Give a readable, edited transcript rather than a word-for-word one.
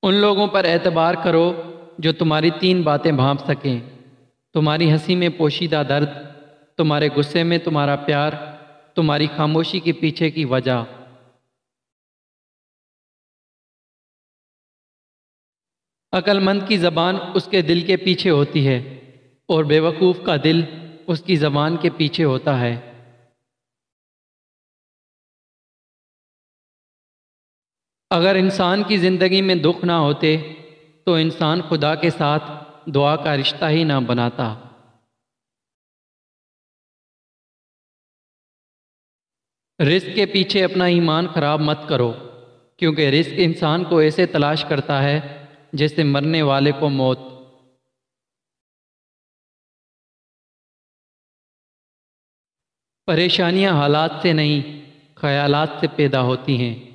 ان لوگوں پر اعتبار کرو جو تمہاری تین باتیں بھانپ سکیں، تمہاری ہنسی میں پوشیدہ درد، تمہارے غصے میں تمہارا پیار، تمہاری خاموشی کے پیچھے کی وجہ۔ عقل مند کی زبان اس کے دل کے پیچھے ہوتی ہے، اور بے وقوف کا دل اس کی زبان کے پیچھے ہوتا ہے۔ اگر انسان کی زندگی میں دکھ نہ ہوتے تو انسان خدا کے ساتھ دعا کا رشتہ ہی نہ بناتا۔ رزق کے پیچھے اپنا ایمان خراب مت کرو، کیونکہ رزق انسان کو ایسے تلاش کرتا ہے جیسے مرنے والے کو موت۔ پریشانیاں حالات سے نہیں، خیالات سے پیدا ہوتی ہیں۔